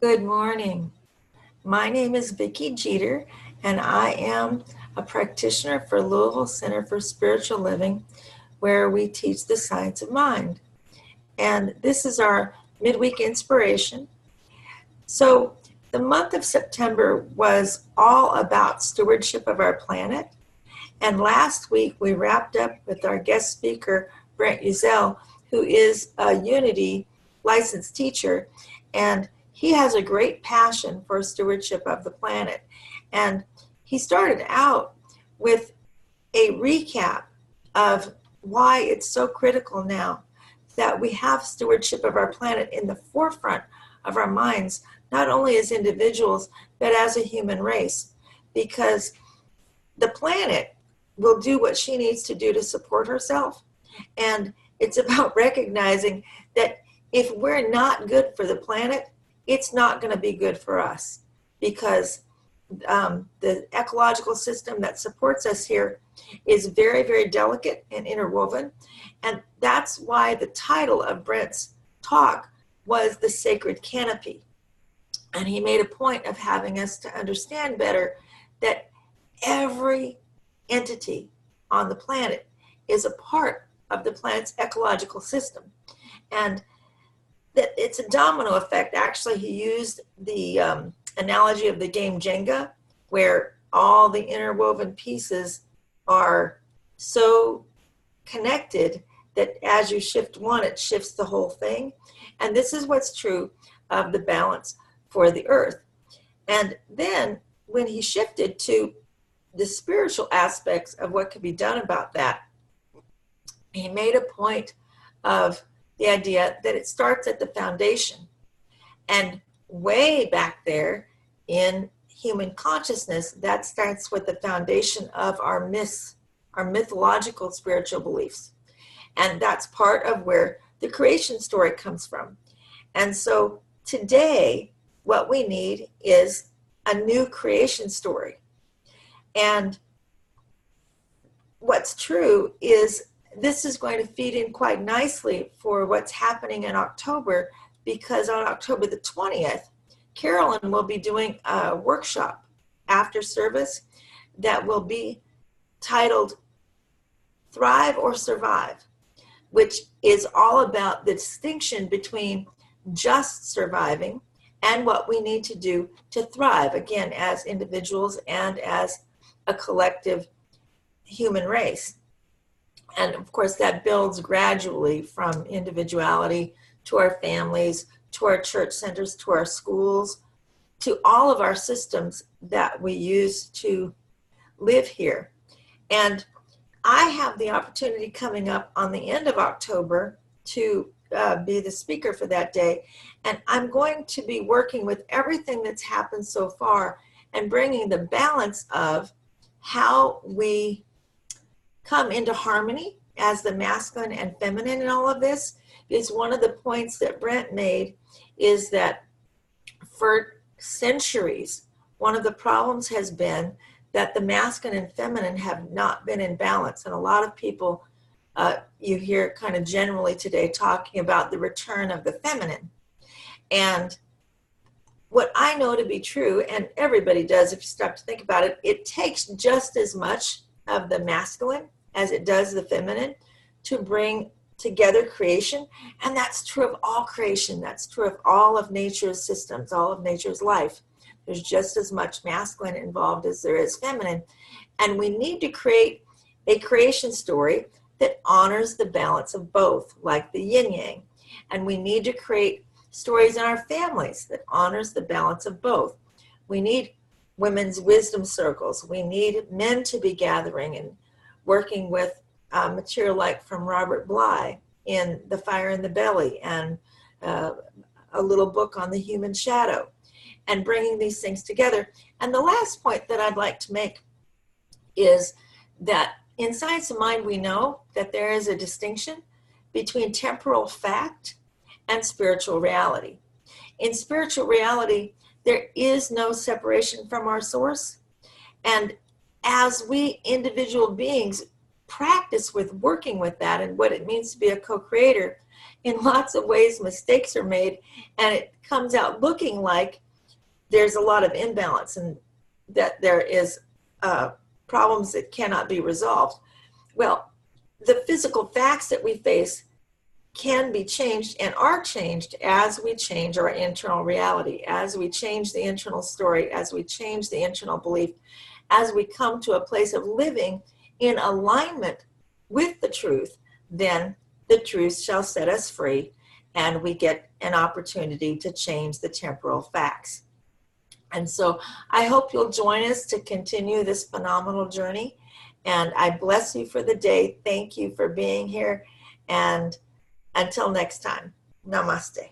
Good morning. My name is Vicky Jeter, and I am a practitioner for Louisville Center for Spiritual Living, where we teach the science of mind. And this is our midweek inspiration. So, the month of September was all about stewardship of our planet. And last week we wrapped up with our guest speaker, Brent Uzel, who is a Unity licensed teacher. And he has a great passion for stewardship of the planet. And he started out with a recap of why it's so critical now that we have stewardship of our planet in the forefront of our minds, not only as individuals, but as a human race. Because the planet will do what she needs to do to support herself. And it's about recognizing that if we're not good for the planet, it's not going to be good for us, because the ecological system that supports us here is very, very delicate and interwoven. And that's why the title of Brent's talk was The Sacred Canopy. And he made a point of having us to understand better that every entity on the planet is a part of the planet's ecological system. And that it's a domino effect. Actually, he used the analogy of the game Jenga, where all the interwoven pieces are so connected that as you shift one, it shifts the whole thing. And this is what's true of the balance for the earth. And then when he shifted to the spiritual aspects of what could be done about that, he made a point of the idea that it starts at the foundation. And way back there in human consciousness, that starts with the foundation of our myths, our mythological spiritual beliefs. And that's part of where the creation story comes from. And so today, what we need is a new creation story. And what's true is this is going to feed in quite nicely for what's happening in October, because on October the 20th, Carolyn will be doing a workshop after service that will be titled Thrive or Survive, which is all about the distinction between just surviving and what we need to do to thrive, again, as individuals and as a collective human race. And of course, that builds gradually from individuality to our families, to our church centers, to our schools, to all of our systems that we use to live here. And I have the opportunity coming up on the end of October to be the speaker for that day. And I'm going to be working with everything that's happened so far and bringing the balance of how we come into harmony as the masculine and feminine in all of this. Is one of the points that Brent made is that for centuries, one of the problems has been that the masculine and feminine have not been in balance. And a lot of people, you hear kind of generally today talking about the return of the feminine. And what I know to be true, and everybody does if you stop to think about it, it takes just as much of the masculine as it does the feminine to bring together creation. And that's true of all creation. That's true of all of nature's systems, all of nature's life. There's just as much masculine involved as there is feminine. And we need to create a creation story that honors the balance of both, like the yin yang. And we need to create stories in our families that honors the balance of both. We need women's wisdom circles. We need men to be gathering and working with material like from Robert Bly in The Fire in the Belly and a little book on the human shadow, and bringing these things together. And the last point that I'd like to make is that in Science of Mind, we know that there is a distinction between temporal fact and spiritual reality. In spiritual reality, there is no separation from our source. And as we individual beings practice with working with that and what it means to be a co-creator, in lots of ways mistakes are made, and it comes out looking like there's a lot of imbalance and that there is problems that cannot be resolved. Well, the physical facts that we face can be changed and are changed as we change our internal reality, as we change the internal story, as we change the internal belief, as we come to a place of living in alignment with the truth. Then the truth shall set us free, and we get an opportunity to change the temporal facts. And so I hope you'll join us to continue this phenomenal journey. And I bless you for the day. Thank you for being here. And until next time, namaste.